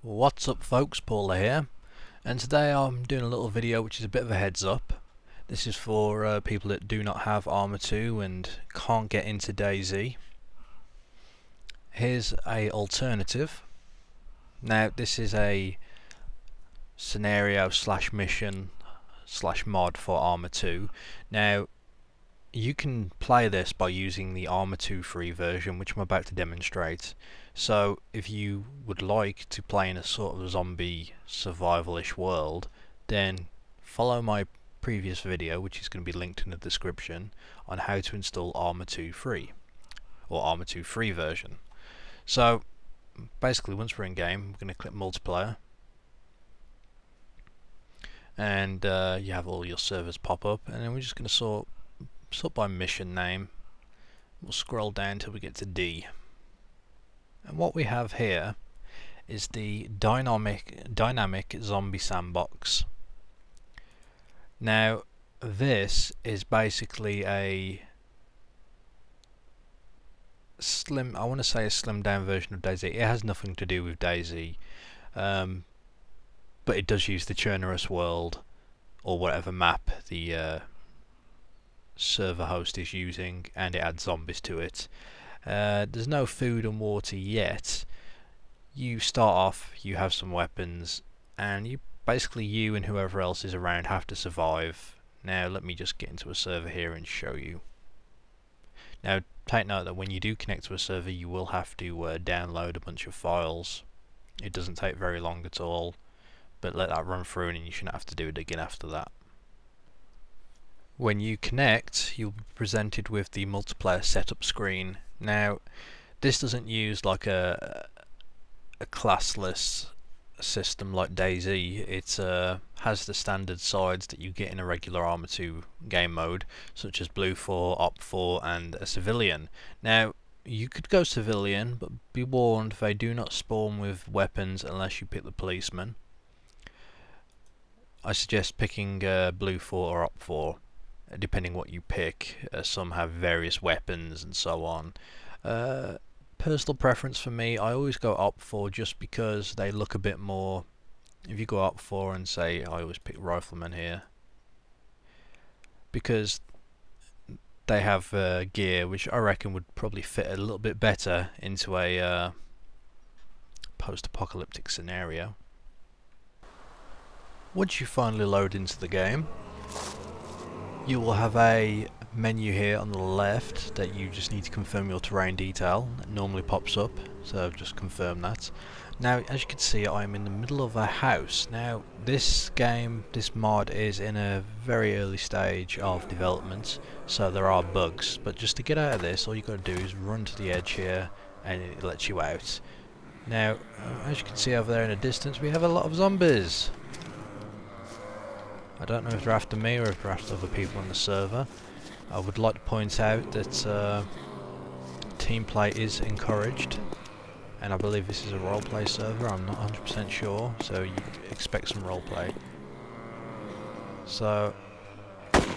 What's up folks, Pauleh here, and today I'm doing a little video which is a bit of a heads up. This is for people that do not have ArmA 2 and can't get into DayZ. Here's a alternative. Now this is a scenario slash mission slash mod for ArmA 2. Now you can play this by using the ArmA 2 free version, which I'm about to demonstrate. So if you would like to play in a sort of zombie survival-ish world, then follow my previous video, which is going to be linked in the description, on how to install ArmA 2 free, or ArmA 2 free version. So basically once we're in game, we're going to click multiplayer, and you have all your servers pop up, and then we're just going to sort by mission name. We'll scroll down till we get to D. And what we have here is the dynamic zombie sandbox. Now this is basically a slim, I want to say a slimmed down version of DayZ. It has nothing to do with DayZ, but it does use the Churnerous world or whatever map the server host is using, and it adds zombies to it. There's no food and water yet. You start off, you have some weapons, and you and whoever else is around have to survive. Now let me just get into a server here and show you. Now take note that when you do connect to a server, you will have to download a bunch of files. It doesn't take very long at all, but let that run through and you shouldn't have to do it again after that. When you connect, you'll be presented with the multiplayer setup screen. Now this doesn't use like a classless system like DayZ. It has the standard sides that you get in a regular ArmA 2 game mode, such as Blue 4, Op 4 and a civilian. Now you could go civilian, but be warned, they do not spawn with weapons unless you pick the policeman. I suggest picking Blue 4 or Op 4. Depending what you pick. Some have various weapons and so on. Personal preference for me, I always go Op 4 just because they look a bit more. If you go Op 4 and say, I always pick Rifleman here, because they have gear which I reckon would probably fit a little bit better into a post-apocalyptic scenario. Once you finally load into the game, you will have a menu here on the left that you just need to confirm your terrain detail. That normally pops up, so just confirm that. Now as you can see, I'm in the middle of a house. Now this mod is in a very early stage of development, so there are bugs, but just to get out of this, all you got to do is run to the edge here and it lets you out. Now as you can see over there in the distance, we have a lot of zombies. I don't know if they're after me or if they're after other people on the server. I would like to point out that team play is encouraged, and I believe this is a roleplay server. I'm not 100% sure, so you expect some roleplay. So that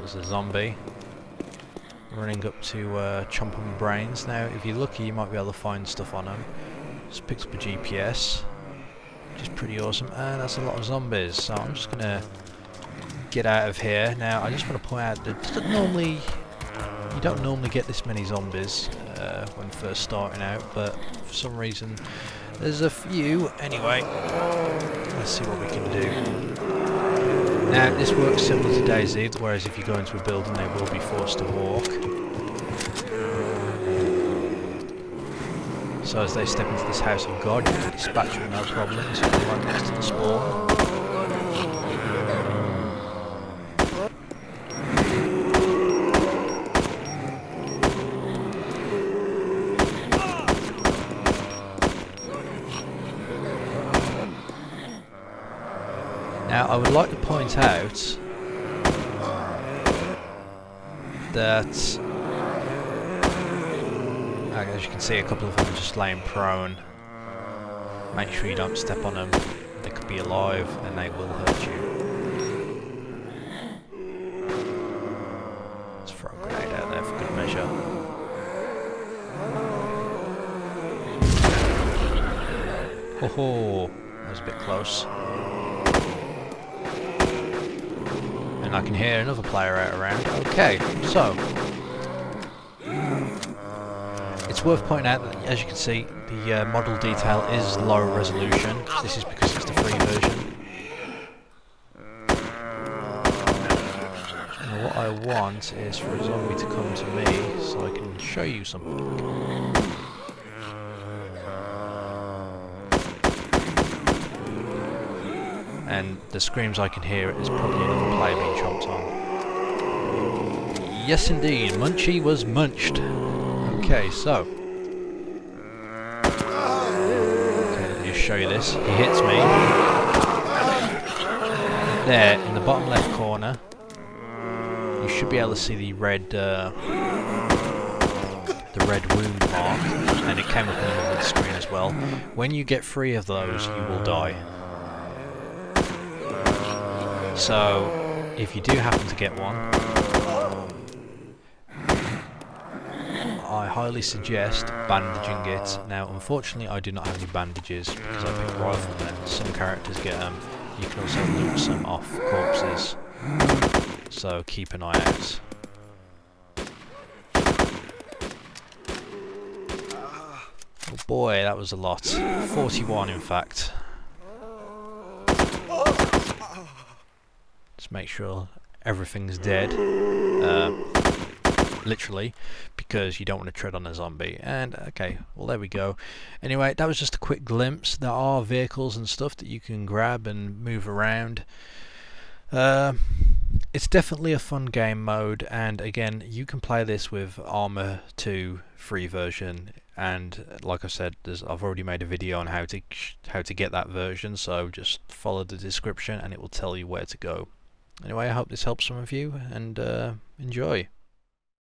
was a zombie running up to chomp on my brains. Now if you're lucky, you might be able to find stuff on him. Just picks up a GPS, which is pretty awesome, and that's a lot of zombies, so I'm just gonna get out of here. Now I just want to point out that you don't normally get this many zombies when first starting out, but for some reason there's a few. Anyway, let's see what we can do. Now this works similar to DayZ, whereas if you go into a building they will be forced to walk. So as they step into this house of God, you can dispatch them no problems. You're right next to the spawn. Now I would like to point out that as you can see, a couple of them are just laying prone. Make sure you don't step on them. They could be alive and they will hurt you. Let's throw a grenade out there for good measure. Oh, that was a bit close. And I can hear another player out around. Okay, so it's worth pointing out that, as you can see, the model detail is lower resolution. This is because it's the free version. And what I want is for a zombie to come to me so I can show you something. And the screams I can hear is probably another player being chomped on. Yes indeed, Munchie was munched. Okay, so let me just show you this. He hits me. There, in the bottom left corner, you should be able to see the red wound mark, and it came up on the middle of the screen as well. When you get 3 of those, you will die. So, if you do happen to get one, I highly suggest bandaging it. Now, unfortunately, I do not have any bandages because I picked riflemen. Some characters get them. You can also loot some off corpses. So, keep an eye out. Oh boy, that was a lot. 41 in fact. Just make sure everything's dead. Literally, because you don't want to tread on a zombie. And okay, well there we go. Anyway, that was just a quick glimpse. There are vehicles and stuff that you can grab and move around. It's definitely a fun game mode, and again, you can play this with ArmA 2 free version. And like I said, I've already made a video on how to get that version. So just follow the description, and it will tell you where to go. Anyway, I hope this helps some of you, and enjoy.